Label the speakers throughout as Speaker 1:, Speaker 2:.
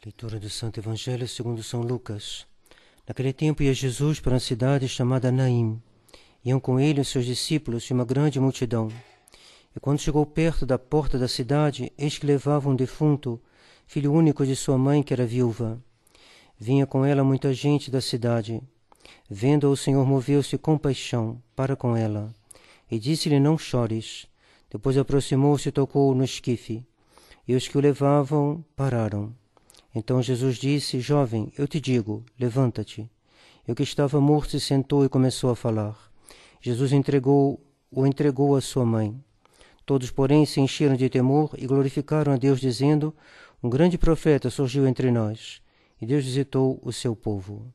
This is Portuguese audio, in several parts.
Speaker 1: Leitura do Santo Evangelho segundo São Lucas. Naquele tempo ia Jesus para uma cidade chamada Naim. Iam com ele os seus discípulos e uma grande multidão. E quando chegou perto da porta da cidade, eis que levava um defunto, filho único de sua mãe, que era viúva. Vinha com ela muita gente da cidade. Vendo-a, o Senhor moveu-se com compaixão para com ela, e disse-lhe: não chores. Depois aproximou-se e tocou no esquife, e os que o levavam pararam. Então Jesus disse: jovem, eu te digo, levanta-te. E o que estava morto se sentou e começou a falar. Jesus o entregou à sua mãe. Todos, porém, se encheram de temor e glorificaram a Deus, dizendo: um grande profeta surgiu entre nós, e Deus visitou o seu povo.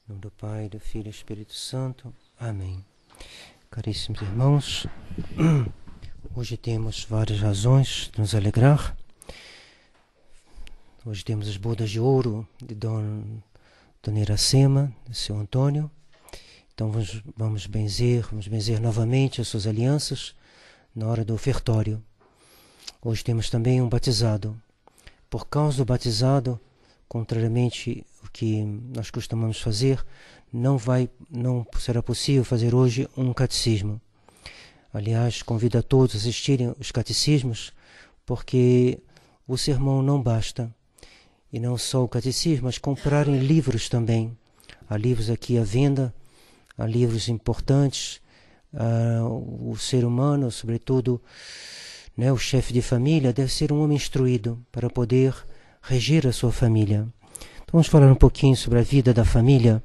Speaker 1: Em nome do Pai, do Filho e do Espírito Santo. Amém. Caríssimos irmãos, hoje temos várias razões de nos alegrar. Hoje temos as bodas de ouro de Dona Iracema, de seu Antônio. Então vamos benzer novamente as suas alianças na hora do ofertório. Hoje temos também um batizado. Por causa do batizado, contrariamente ao que nós costumamos fazer, não será possível fazer hoje um catecismo. Aliás, convido a todos a assistirem os catecismos, porque o sermão não basta. E não só o catecismo, mas comprarem livros também. Há livros aqui à venda, há livros importantes. O ser humano, sobretudo, o chefe de família, deve ser um homem instruído para poder reger a sua família. Então vamos falar um pouquinho sobre a vida da família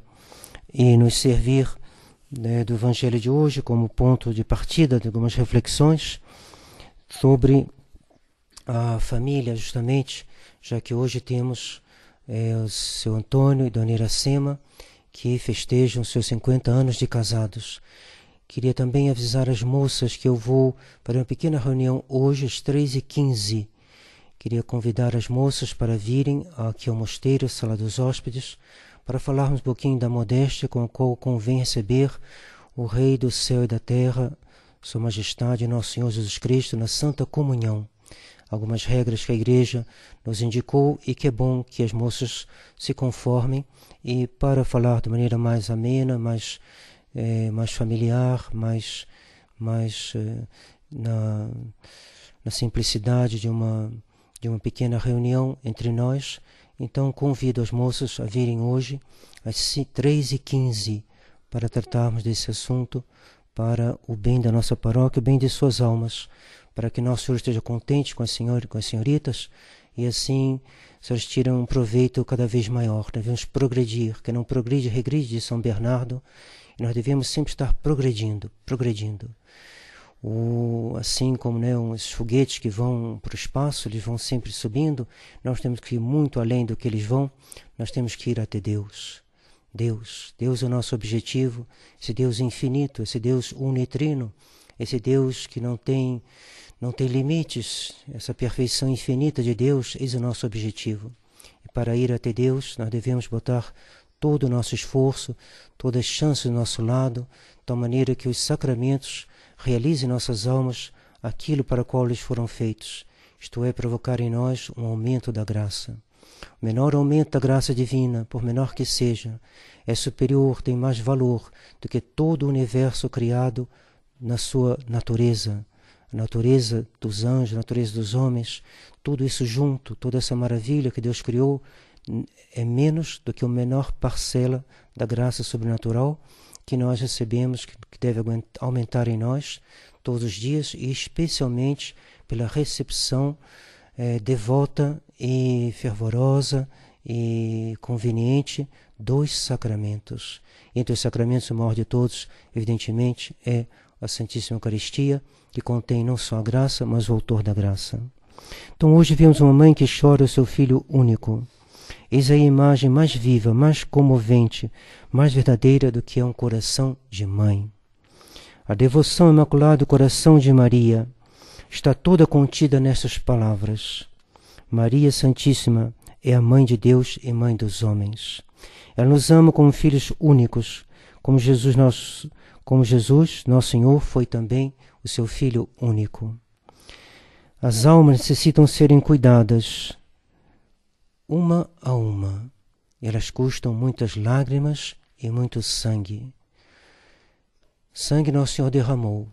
Speaker 1: e nos servir do Evangelho de hoje como ponto de partida de algumas reflexões sobre a família, justamente, já que hoje temos o seu Antônio e Dona Iracema, que festejam seus 50 anos de casados. Queria também avisar as moças que eu vou para uma pequena reunião hoje às 3h15. Queria convidar as moças para virem aqui ao mosteiro, Sala dos Hóspedes, para falarmos um pouquinho da modéstia com a qual convém receber o Rei do céu e da terra, Sua Majestade, Nosso Senhor Jesus Cristo, na Santa Comunhão. Algumas regras que a Igreja nos indicou e que é bom que as moças se conformem, e para falar de maneira mais amena, mais familiar, mais na simplicidade de uma pequena reunião entre nós. Então convido as moças a virem hoje às 3h15 para tratarmos desse assunto para o bem da nossa paróquia, o bem de suas almas, para que Nosso Senhor esteja contente com a senhora e com as senhoritas, e assim vocês tiram um proveito cada vez maior. Devemos progredir, que não progride, regride, de São Bernardo, e nós devemos sempre estar progredindo. Assim como esses foguetes que vão para o espaço, eles vão sempre subindo, nós temos que ir muito além do que eles vão, nós temos que ir até Deus. Deus é o nosso objetivo, esse Deus infinito, esse Deus unitrino, esse Deus que não tem limites, essa perfeição infinita de Deus, esse é o nosso objetivo. E para ir até Deus, nós devemos botar todo o nosso esforço, todas as chances do nosso lado, de tal maneira que os sacramentos realizem em nossas almas aquilo para o qual eles foram feitos, isto é, provocar em nós um aumento da graça. O menor aumento da graça divina, por menor que seja, é superior, tem mais valor do que todo o universo criado na sua natureza, a natureza dos anjos, a natureza dos homens, tudo isso junto, toda essa maravilha que Deus criou, é menos do que a menor parcela da graça sobrenatural que nós recebemos, que deve aumentar em nós todos os dias, e especialmente pela recepção devota e fervorosa e conveniente dos sacramentos. Entre os sacramentos, o maior de todos, evidentemente, é a Santíssima Eucaristia, que contém não só a graça, mas o autor da graça. Então hoje vemos uma mãe que chora o seu filho único. Eis aí a imagem mais viva, mais comovente, mais verdadeira do que é um coração de mãe. A devoção imaculada do coração de Maria está toda contida nessas palavras. Maria Santíssima é a Mãe de Deus e Mãe dos homens. Ela nos ama como filhos únicos, como Jesus, nosso Senhor, foi também o seu Filho único. As almas necessitam serem cuidadas, uma a uma. Elas custam muitas lágrimas e muito sangue. Sangue Nosso Senhor derramou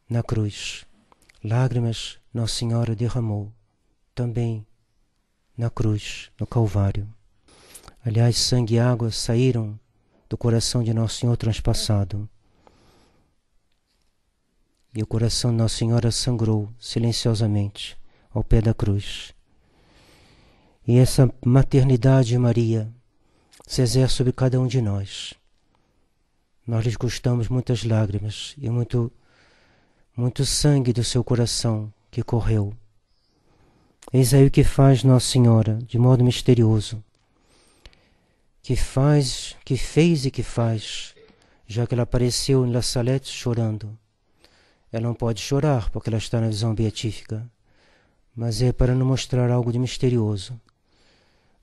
Speaker 1: na cruz. Lágrimas Nossa Senhora derramou também na cruz, no Calvário. Aliás, sangue e água saíram do coração de Nosso Senhor transpassado. E o coração de Nossa Senhora sangrou silenciosamente ao pé da cruz. E essa maternidade de Maria se exerce sobre cada um de nós. Nós lhes custamos muitas lágrimas e muito sangue do seu coração que correu. Eis aí o que faz Nossa Senhora, de modo misterioso. Que fez e que faz, já que ela apareceu em La Salette chorando. Ela não pode chorar porque ela está na visão beatífica, mas é para nos mostrar algo de misterioso.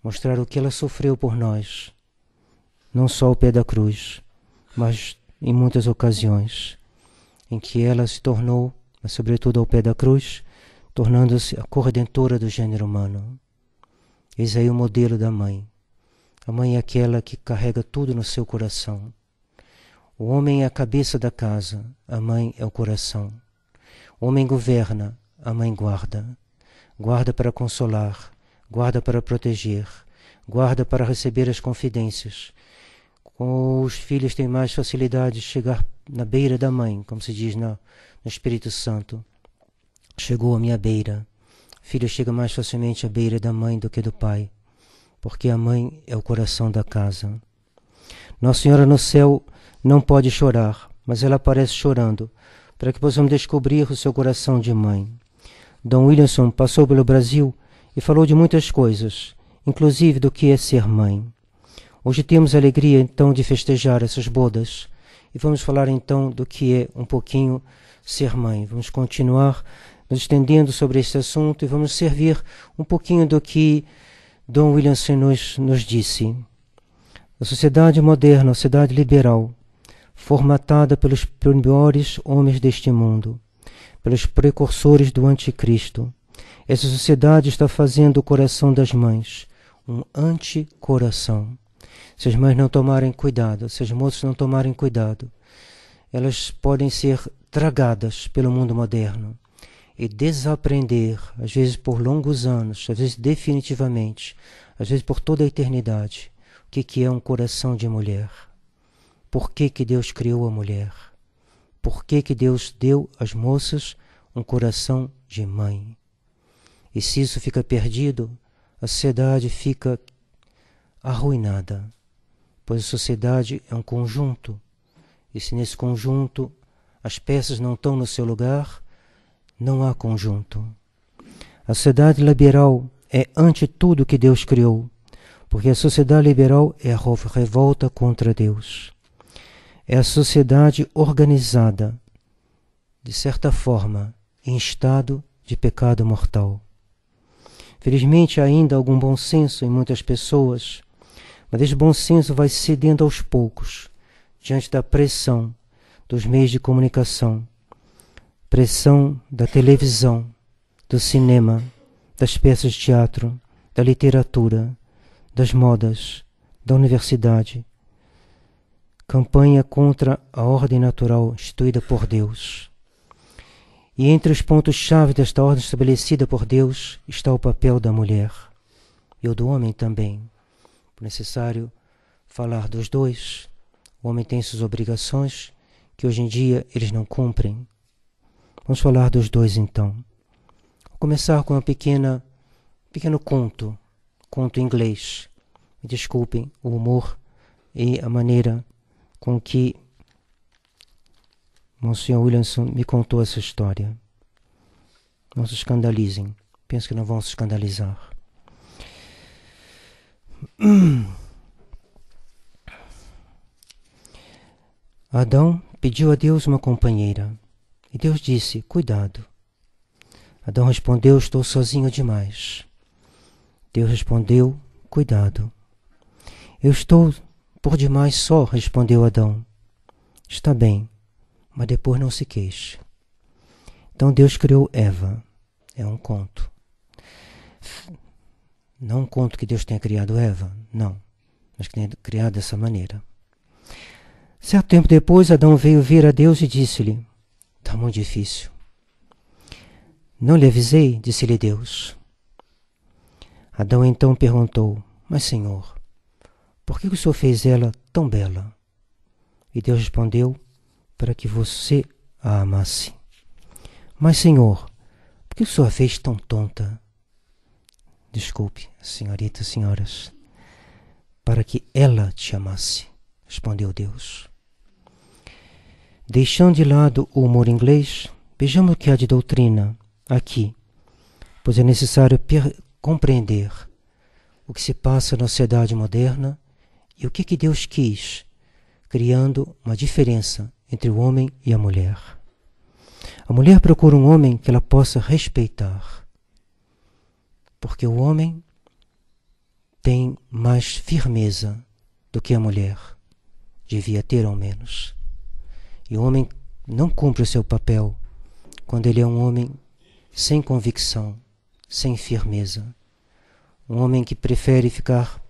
Speaker 1: Mostrar o que ela sofreu por nós, não só ao pé da cruz, mas em muitas ocasiões em que ela se tornou, mas sobretudo ao pé da cruz, tornando-se a corredentora do gênero humano. Eis aí o modelo da mãe. A mãe é aquela que carrega tudo no seu coração. O homem é a cabeça da casa, a mãe é o coração. O homem governa, a mãe guarda. Guarda para consolar, guarda para proteger, guarda para receber as confidências. Os filhos têm mais facilidade de chegar na beira da mãe, como se diz no Espírito Santo. Chegou à minha beira. O filho chega mais facilmente à beira da mãe do que do pai, porque a mãe é o coração da casa. Nossa Senhora no céu não pode chorar, mas ela aparece chorando, para que possamos descobrir o seu coração de mãe. Dom Williamson passou pelo Brasil e falou de muitas coisas, inclusive do que é ser mãe. Hoje temos a alegria, então, de festejar essas bodas e vamos falar, então, do que é um pouquinho ser mãe. Vamos continuar nos estendendo sobre este assunto e vamos servir um pouquinho do que Dom Williamson nos disse. A sociedade moderna, a sociedade liberal, formatada pelos piores homens deste mundo, pelos precursores do anticristo, essa sociedade está fazendo o coração das mães um anticoração. Se as mães não tomarem cuidado, se as moças não tomarem cuidado, elas podem ser tragadas pelo mundo moderno e desaprender, às vezes por longos anos, às vezes definitivamente, às vezes por toda a eternidade, o que é um coração de mulher. Por que Deus criou a mulher? Por que Deus deu às moças um coração de mãe? E se isso fica perdido, a sociedade fica arruinada, pois a sociedade é um conjunto, e se nesse conjunto as peças não estão no seu lugar, não há conjunto. A sociedade liberal é ante tudo que Deus criou, porque a sociedade liberal é a revolta contra Deus. É a sociedade organizada, de certa forma, em estado de pecado mortal. Felizmente há ainda algum bom senso em muitas pessoas, mas esse bom senso vai cedendo aos poucos, diante da pressão dos meios de comunicação, pressão da televisão, do cinema, das peças de teatro, da literatura, das modas, da universidade. Campanha contra a ordem natural instituída por Deus. E entre os pontos-chave desta ordem estabelecida por Deus está o papel da mulher e o do homem também. É necessário falar dos dois. O homem tem suas obrigações que hoje em dia eles não cumprem. Vamos falar dos dois então. Vou começar com um pequeno conto inglês. Me desculpem o humor e a maneira com que Monsenhor Williamson me contou essa história. Não se escandalizem. Penso que não vão se escandalizar. Adão pediu a Deus uma companheira. E Deus disse, cuidado. Adão respondeu, estou sozinho demais. Deus respondeu, cuidado. Eu estou por demais só, respondeu Adão. Está bem, mas depois não se queixe. Então Deus criou Eva. É um conto. Não conto que Deus tenha criado Eva, não, mas que tenha criado dessa maneira. Certo tempo depois, Adão veio ver a Deus e disse-lhe: está muito difícil. Não lhe avisei, disse-lhe Deus. Adão então perguntou: mas Senhor, por que o Senhor fez ela tão bela? E Deus respondeu: para que você a amasse. Mas Senhor, por que o Senhor a fez tão tonta? Desculpe, senhoritas, senhoras. Para que ela te amasse, respondeu Deus. Deixando de lado o humor inglês, vejamos o que há de doutrina aqui, pois é necessário compreender o que se passa na sociedade moderna e o que Deus quis, criando uma diferença entre o homem e a mulher. A mulher procura um homem que ela possa respeitar, porque o homem tem mais firmeza do que a mulher, devia ter ao menos. E o homem não cumpre o seu papel quando ele é um homem sem convicção, sem firmeza. Um homem que prefere ficar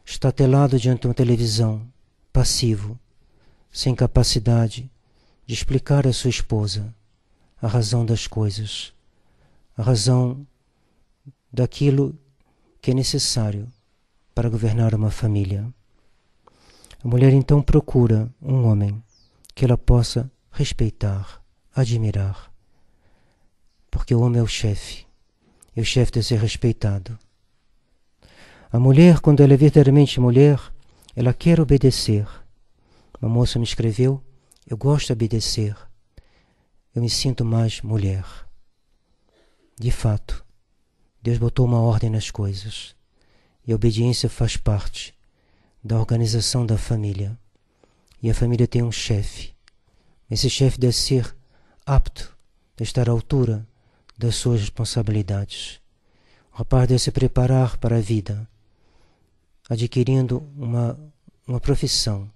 Speaker 1: estatelado diante de uma televisão, passivo, sem capacidade de explicar à sua esposa a razão das coisas, a razão daquilo que é necessário para governar uma família. A mulher então procura um homem que ela possa respeitar, admirar, porque o homem é o chefe, e o chefe deve ser respeitado. A mulher, quando ela é verdadeiramente mulher, ela quer obedecer. Uma moça me escreveu: eu gosto de obedecer, eu me sinto mais mulher. De fato, Deus botou uma ordem nas coisas, e a obediência faz parte da organização da família. E a família tem um chefe. Esse chefe deve ser apto, deve estar à altura das suas responsabilidades. O rapaz deve se preparar para a vida, adquirindo uma profissão,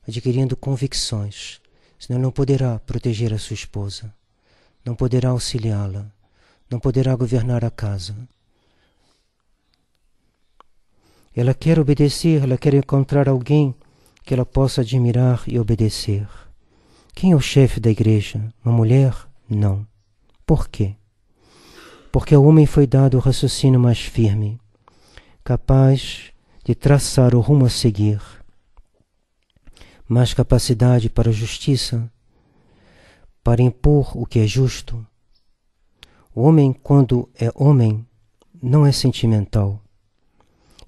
Speaker 1: adquirindo convicções, senão ele não poderá proteger a sua esposa, não poderá auxiliá-la, não poderá governar a casa. Ela quer obedecer, ela quer encontrar alguém que ela possa admirar e obedecer. Quem é o chefe da igreja? Uma mulher? Não. Por quê? Porque ao homem foi dado o raciocínio mais firme, capaz de traçar o rumo a seguir, mais capacidade para a justiça, para impor o que é justo. O homem, quando é homem, não é sentimental.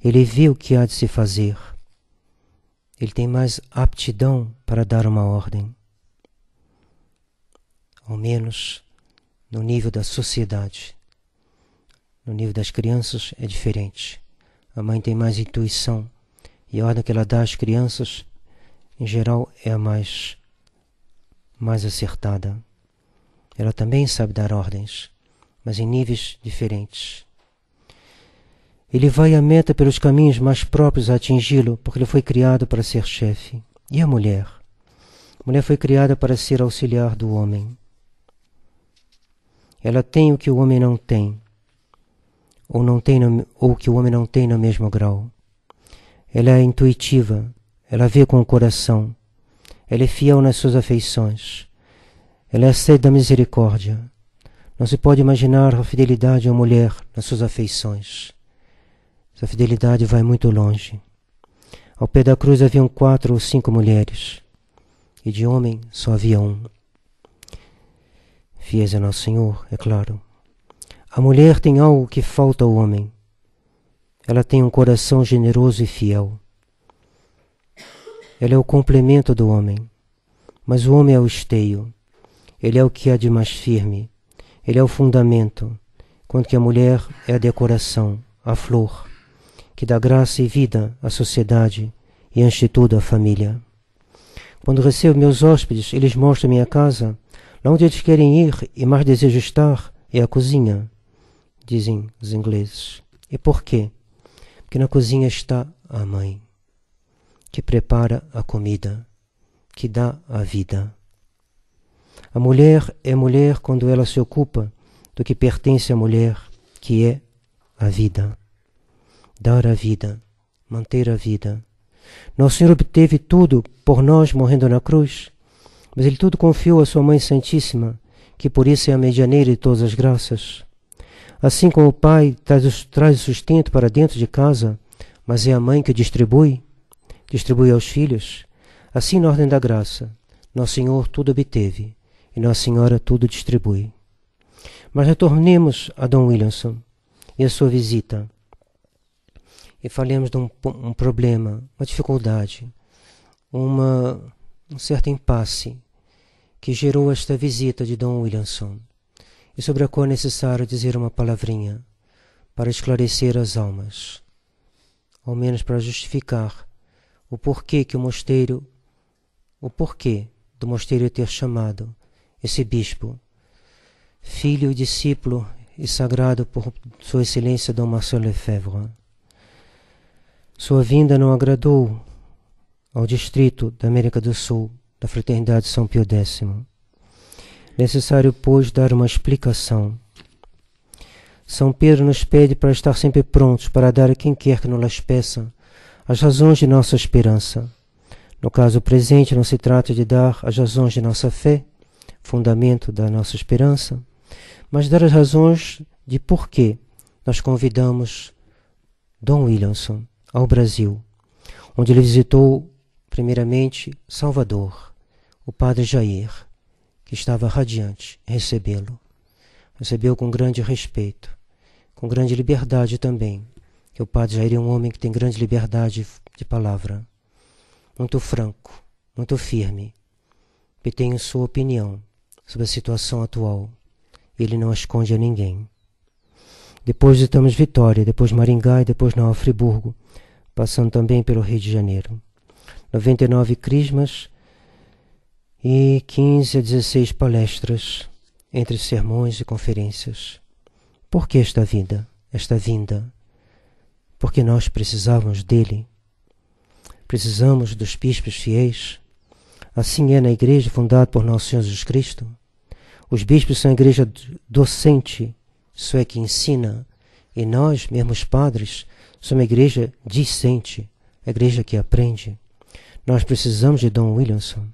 Speaker 1: Ele vê o que há de se fazer. Ele tem mais aptidão para dar uma ordem. Ao menos no nível da sociedade. No nível das crianças é diferente. A mãe tem mais intuição e a ordem que ela dá às crianças, em geral, é a mais acertada. Ela também sabe dar ordens, mas em níveis diferentes. Ele vai à meta pelos caminhos mais próprios a atingi-lo, porque ele foi criado para ser chefe. E a mulher? A mulher foi criada para ser auxiliar do homem. Ela tem o que o homem não tem, ou que o homem não tem no mesmo grau. Ela é intuitiva, ela vê com o coração, ela é fiel nas suas afeições, ela é a sede da misericórdia. Não se pode imaginar a fidelidade de uma mulher nas suas afeições. Essa fidelidade vai muito longe. Ao pé da cruz haviam 4 ou 5 mulheres, e de homem só havia um. Fiéis a Nosso Senhor, é claro. A mulher tem algo que falta ao homem. Ela tem um coração generoso e fiel. Ela é o complemento do homem, mas o homem é o esteio. Ele é o que há de mais firme. Ele é o fundamento, enquanto que a mulher é a decoração, a flor, que dá graça e vida à sociedade e antes de tudo à família. Quando recebo meus hóspedes, eles mostram minha casa. Lá onde eles querem ir e mais desejam estar é a cozinha, dizem os ingleses. E por quê? Porque na cozinha está a mãe, que prepara a comida, que dá a vida. A mulher é mulher quando ela se ocupa do que pertence à mulher, que é a vida. dar a vida, manter a vida. Nosso Senhor obteve tudo por nós morrendo na cruz, mas Ele tudo confiou à Sua Mãe Santíssima, que por isso é a medianeira de todas as graças. Assim como o Pai traz o sustento para dentro de casa, mas é a Mãe que distribui aos filhos, assim na ordem da graça, Nosso Senhor tudo obteve e Nossa Senhora tudo distribui. Mas retornemos a Dom Williamson e a sua visita. E falemos de um problema, uma dificuldade, um certo impasse que gerou esta visita de Dom Williamson, e sobre a qual é necessário dizer uma palavrinha para esclarecer as almas, ao menos para justificar o porquê do mosteiro ter chamado esse bispo, filho e discípulo e sagrado por Sua Excelência Dom Marcel Lefebvre. Sua vinda não agradou ao distrito da América do Sul da Fraternidade São Pio X. Necessário, pois, dar uma explicação. São Pedro nos pede para estar sempre prontos para dar a quem quer que nos las peça as razões de nossa esperança. No caso presente, não se trata de dar as razões de nossa fé, fundamento da nossa esperança, mas dar as razões de por que nós convidamos Dom Williamson ao Brasil, onde ele visitou primeiramente Salvador, o padre Jair, que estava radiante em recebê-lo. Recebeu com grande respeito, com grande liberdade também, que o padre Jair é um homem que tem grande liberdade de palavra, muito franco, muito firme, que tem sua opinião sobre a situação atual. Ele não a esconde a ninguém. Depois visitamos Vitória, depois Maringá e depois Nova Friburgo, passando também pelo Rio de Janeiro. 99 crismas e 15 a 16 palestras, entre sermões e conferências. Por que esta vinda? Porque nós precisávamos dele. Precisamos dos bispos fiéis. Assim é na igreja fundada por Nosso Senhor Jesus Cristo. Os bispos são a igreja docente, isso é, que ensina, e nós, mesmo os padres, somos a igreja discente, a igreja que aprende. Nós precisamos de Dom Williamson,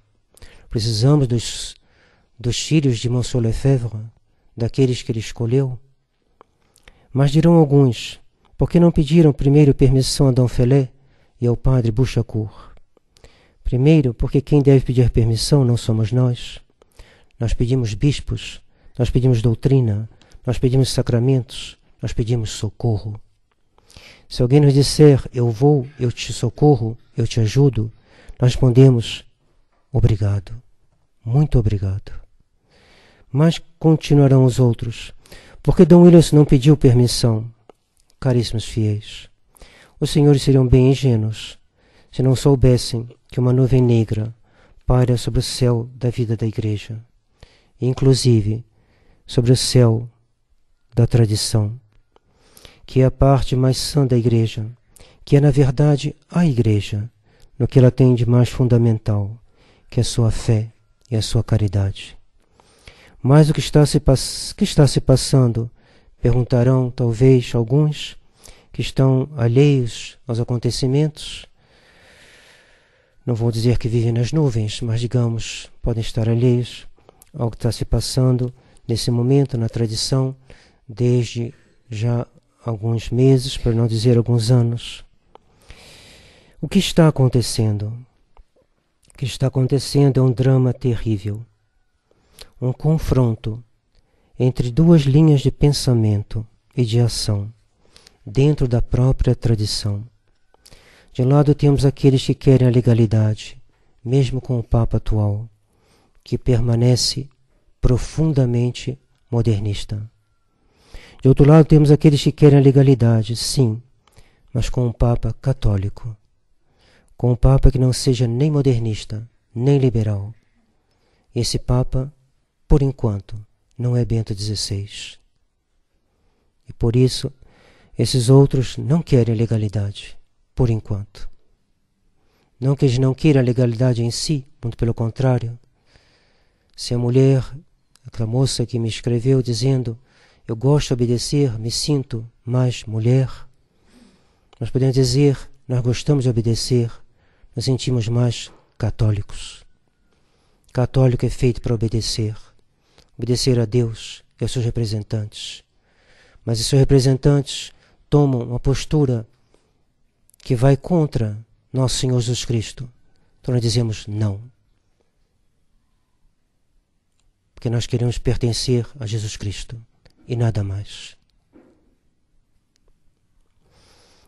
Speaker 1: precisamos dos filhos de Monsieur Lefebvre, daqueles que ele escolheu. Mas dirão alguns, por que não pediram primeiro permissão a Dom Felé e ao padre Bouchacourt? Primeiro, porque quem deve pedir permissão não somos nós. Nós pedimos bispos, nós pedimos doutrina, nós pedimos sacramentos, nós pedimos socorro. Se alguém nos disser, eu vou, eu te socorro, eu te ajudo, nós respondemos, obrigado, muito obrigado. Mas continuarão os outros. Porque Dom Williamson não pediu permissão? Caríssimos fiéis, os senhores seriam bem ingênuos se não soubessem que uma nuvem negra paira sobre o céu da vida da igreja, inclusive sobre o céu da tradição, que é a parte mais sã da igreja, que é na verdade a igreja, no que ela tem de mais fundamental, que é a sua fé e a sua caridade. Mas o que está se passando, perguntarão talvez alguns que estão alheios aos acontecimentos. Não vou dizer que vivem nas nuvens, mas digamos, podem estar alheios ao que está se passando nesse momento na tradição, desde já alguns meses, para não dizer alguns anos. O que está acontecendo? O que está acontecendo é um drama terrível. Um confronto entre duas linhas de pensamento e de ação dentro da própria tradição. De um lado temos aqueles que querem a legalidade, mesmo com o Papa atual, que permanece profundamente modernista. De outro lado temos aqueles que querem a legalidade, sim, mas com um Papa católico, com um Papa que não seja nem modernista, nem liberal. Esse Papa, por enquanto, não é Bento XVI. E por isso, esses outros não querem a legalidade, por enquanto. Não que eles não queiram a legalidade em si, muito pelo contrário. Se a mulher, aquela moça que me escreveu dizendo, eu gosto de obedecer, me sinto mais mulher, Nós podemos dizer, nós gostamos de obedecer, nos sentimos mais católicos. Católico é feito para obedecer. Obedecer a Deus e aos seus representantes. Mas os seus representantes tomam uma postura que vai contra nosso Senhor Jesus Cristo. Então nós dizemos não. Porque nós queremos pertencer a Jesus Cristo e nada mais.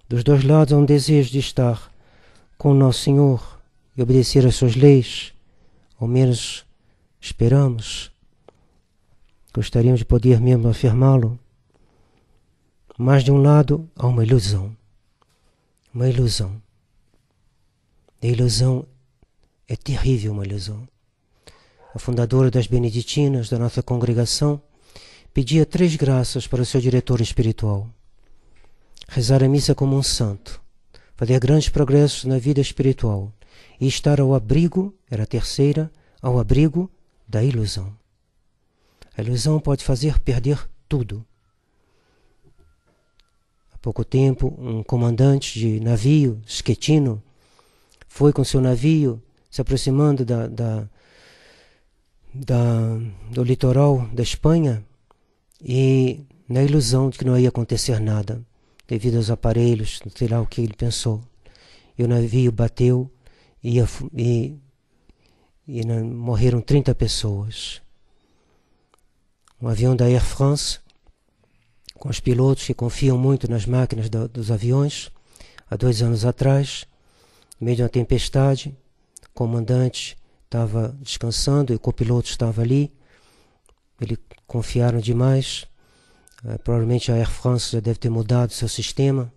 Speaker 1: Dos dois lados há um desejo de estar com o nosso Senhor e obedecer às suas leis. Ao menos esperamos. Gostaríamos de poder mesmo afirmá-lo. Mas de um lado há uma ilusão. Uma ilusão. A ilusão é terrível, uma ilusão. A fundadora das Beneditinas, da nossa congregação, pedia 3 graças para o seu diretor espiritual. Rezar a missa como um santo, fazer grandes progressos na vida espiritual e estar ao abrigo, era a terceira, ao abrigo da ilusão. A ilusão pode fazer perder tudo. Há pouco tempo, um comandante de navio, Schettino, foi com seu navio se aproximando do litoral da Espanha e na ilusão de que não ia acontecer nada, devido aos aparelhos, não sei lá o que ele pensou. E o navio bateu e morreram 30 pessoas. Um avião da Air France, com os pilotos que confiam muito nas máquinas dos aviões, há 2 anos atrás, no meio de uma tempestade, o comandante estava descansando e o copiloto estava ali. Eles confiaram demais. Provavelmente a Air France já deve ter mudado seu sistema.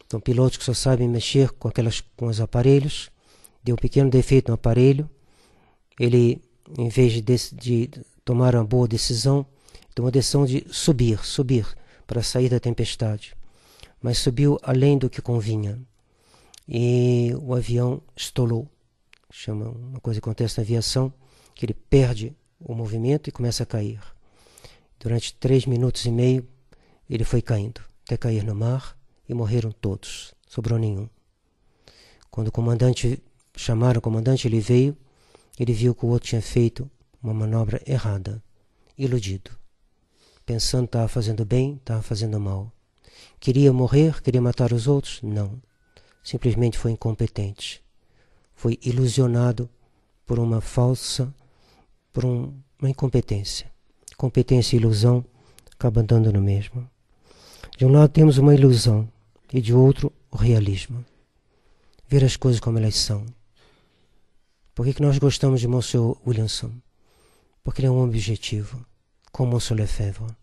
Speaker 1: Então, pilotos que só sabem mexer com os aparelhos. Deu um pequeno defeito no aparelho. Ele, em vez de tomar uma boa decisão, tomou a decisão de subir para sair da tempestade. Mas subiu além do que convinha. E o avião estolou. Chama uma coisa que acontece na aviação, que ele perde o movimento e começa a cair. Durante 3 minutos e meio, ele foi caindo, até cair no mar, e morreram todos, sobrou nenhum. Quando chamaram o comandante, ele veio, ele viu que o outro tinha feito uma manobra errada, iludido. Pensando que estava fazendo bem, estava fazendo mal. Queria morrer, queria matar os outros? Não. Simplesmente foi incompetente. Foi ilusionado por uma incompetência. Competência e ilusão acabam dando no mesmo. De um lado temos uma ilusão e de outro o realismo. Ver as coisas como elas são. Por que nós gostamos de Monsieur Williamson? Porque ele é um homem objetivo, como Monsieur Lefebvre.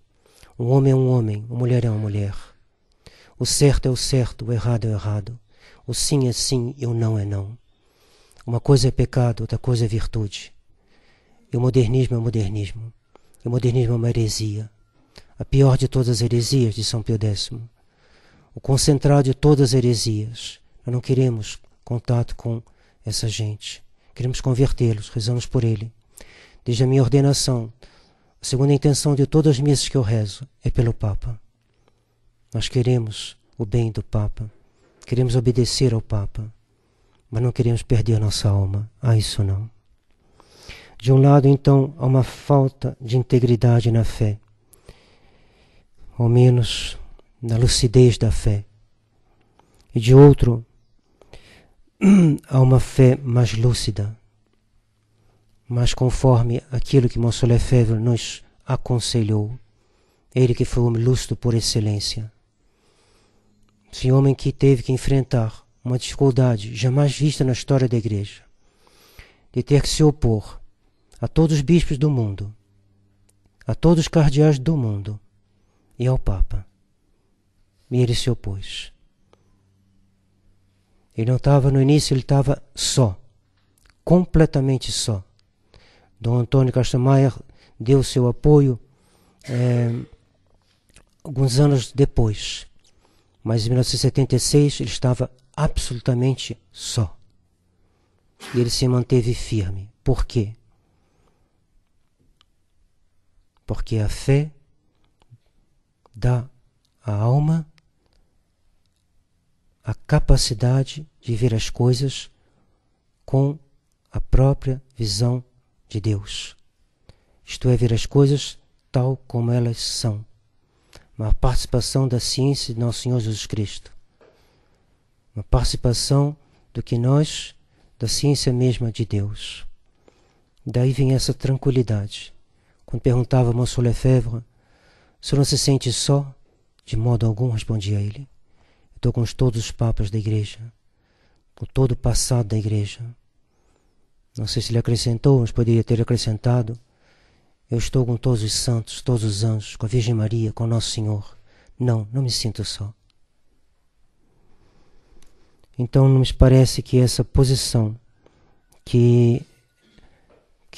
Speaker 1: Um homem é um homem, uma mulher é uma mulher. O certo é o certo, o errado é o errado. O sim é sim e o não é não. Uma coisa é pecado, outra coisa é virtude. E o modernismo é o modernismo. E o modernismo é uma heresia. A pior de todas as heresias de São Pio X. O concentrado de todas as heresias. Nós não queremos contato com essa gente. Queremos convertê-los, rezamos por ele. Desde a minha ordenação, a segunda intenção de todas as missas que eu rezo é pelo Papa. Nós queremos o bem do Papa. Queremos obedecer ao Papa. Mas não queremos perder nossa alma. Isso não. De um lado, então, há uma falta de integridade na fé. Ao menos na lucidez da fé. E de outro, há uma fé mais lúcida. Mas conforme aquilo que Monsieur Lefebvre nos aconselhou. Ele que foi o homem lúcido por excelência. Esse homem que teve que enfrentar uma dificuldade jamais vista na história da igreja, de ter que se opor a todos os bispos do mundo, a todos os cardeais do mundo e ao Papa. E ele se opôs. Ele não estava no início, ele estava só, completamente só. Dom Antônio Castelmayer deu seu apoio alguns anos depois, mas em 1976 ele estava absolutamente só. E ele se manteve firme. Por quê? Porque a fé dá à alma a capacidade de ver as coisas com a própria visão de Deus. Isto é, ver as coisas tal como elas são. Uma participação da ciência de Nosso Senhor Jesus Cristo. Uma participação do que nós, da ciência mesma de Deus. Daí vem essa tranquilidade. Quando perguntava a Monsieur Lefebvre, o senhor não se sente só? De modo algum, respondia ele. Eu estou com todos os papas da igreja, com todo o passado da igreja. Não sei se ele acrescentou, mas poderia ter acrescentado. Eu estou com todos os santos, todos os anjos, com a Virgem Maria, com Nosso Senhor. Não me sinto só. Então não me parece que essa posição que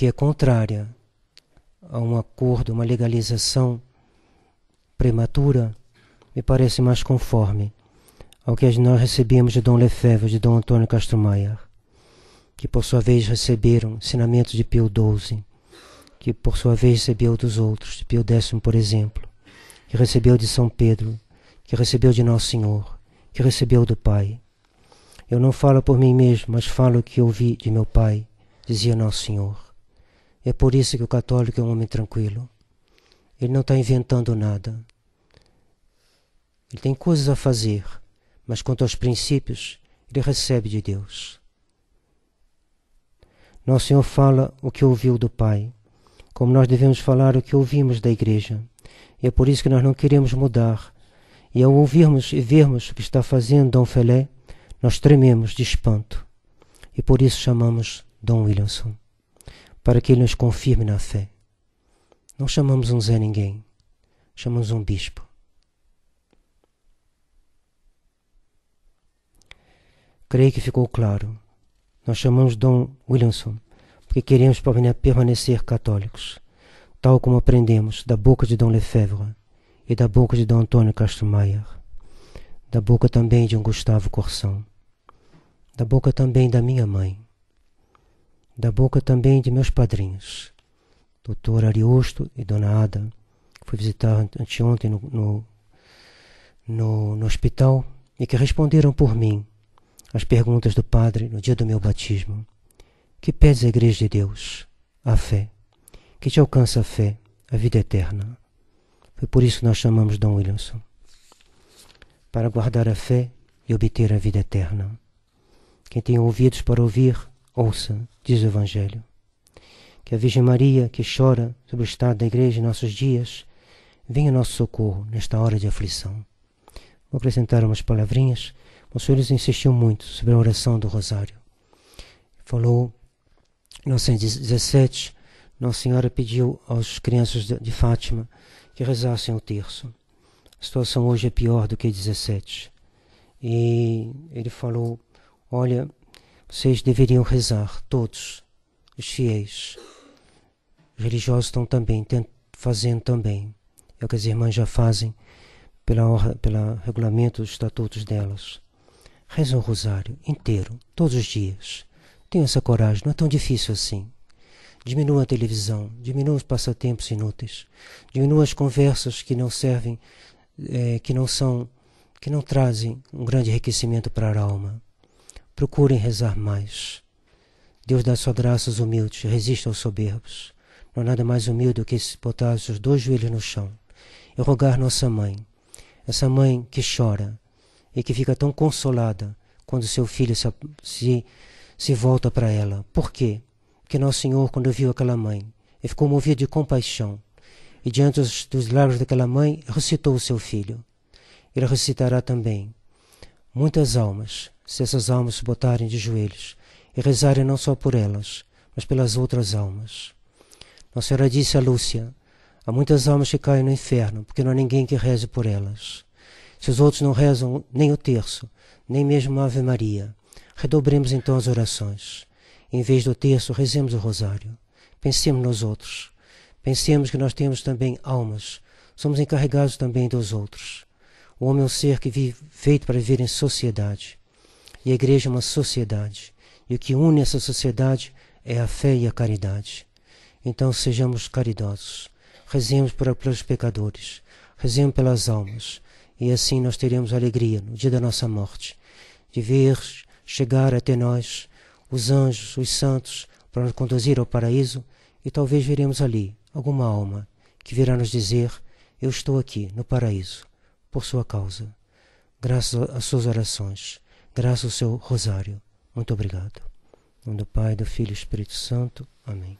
Speaker 1: é contrária a um acordo, uma legalização prematura, me parece mais conforme ao que nós recebemos de Dom Lefebvre, de Dom Antônio Castro Maier, que por sua vez receberam ensinamentos de Pio XII, que por sua vez recebeu dos outros, de Pio X, por exemplo, que recebeu de São Pedro, que recebeu de Nosso Senhor, que recebeu do Pai. Eu não falo por mim mesmo, mas falo o que ouvi de meu Pai, dizia Nosso Senhor. É por isso que o católico é um homem tranquilo. Ele não está inventando nada. Ele tem coisas a fazer, mas quanto aos princípios, ele recebe de Deus. Nosso Senhor fala o que ouviu do Pai, como nós devemos falar o que ouvimos da Igreja. E é por isso que nós não queremos mudar. E ao ouvirmos e vermos o que está fazendo Dom Felé, nós trememos de espanto. E por isso chamamos Dom Williamson, para que ele nos confirme na fé. Não chamamos um Zé Ninguém, chamamos um bispo. Creio que ficou claro. Nós chamamos Dom Williamson porque queremos permanecer católicos, tal como aprendemos da boca de Dom Lefebvre e da boca de Dom Antônio Castro Maier, da boca também de um Gustavo Corsão, da boca também da minha mãe, da boca também de meus padrinhos, Dr. Ariosto e Dona Ada, que fui visitar anteontem no hospital e que responderam por mim as perguntas do padre no dia do meu batismo. Que pede a Igreja de Deus? A fé. Que te alcança a fé, a vida eterna. Foi por isso que nós chamamos Dom Williamson. Para guardar a fé e obter a vida eterna. Quem tem ouvidos para ouvir, ouça, diz o Evangelho. Que a Virgem Maria, que chora sobre o estado da Igreja em nossos dias, venha ao nosso socorro nesta hora de aflição. Vou acrescentar umas palavrinhas. O Senhor insistiu muito sobre a oração do Rosário. Falou, em 1917, Nossa Senhora pediu aos crianças de Fátima que rezassem o terço. A situação hoje é pior do que 17. E ele falou, olha, vocês deveriam rezar, todos, os fiéis. Os religiosos estão também, fazendo também. É o que as irmãs já fazem pelo regulamento dos estatutos delas. Rezam o rosário inteiro, todos os dias. Tenham essa coragem, não é tão difícil assim. Diminua a televisão, diminua os passatempos inúteis, diminua as conversas que não servem, que não trazem um grande enriquecimento para a alma. Procurem rezar mais. Deus dá sua graça aos humildes, resiste aos soberbos. Não há nada mais humilde do que botar os seus 2 joelhos no chão e rogar nossa mãe, essa mãe que chora e que fica tão consolada quando seu filho se volta para ela. Por quê? Porque Nosso Senhor, quando viu aquela mãe, ele ficou movido de compaixão e diante dos lábios daquela mãe, ressuscitou o seu filho. Ele ressuscitará também muitas almas, se essas almas se botarem de joelhos e rezarem não só por elas, mas pelas outras almas. Nossa Senhora disse a Lúcia, há muitas almas que caem no inferno, porque não há ninguém que reze por elas. Se os outros não rezam nem o terço, nem mesmo a Ave Maria, redobremos então as orações. Em vez do terço, rezemos o rosário. Pensemos nos outros. Pensemos que nós temos também almas. Somos encarregados também dos outros. O homem é um ser que vive, feito para viver em sociedade. E a igreja é uma sociedade. E o que une essa sociedade é a fé e a caridade. Então sejamos caridosos. Rezemos pelos pecadores. Rezemos pelas almas. E assim nós teremos alegria no dia da nossa morte, de ver chegar até nós os anjos, os santos, para nos conduzir ao paraíso, e talvez veremos ali alguma alma que virá nos dizer: eu estou aqui no paraíso, por sua causa, graças às suas orações, graças ao seu rosário. Muito obrigado. Em nome do Pai, do Filho e do Espírito Santo. Amém.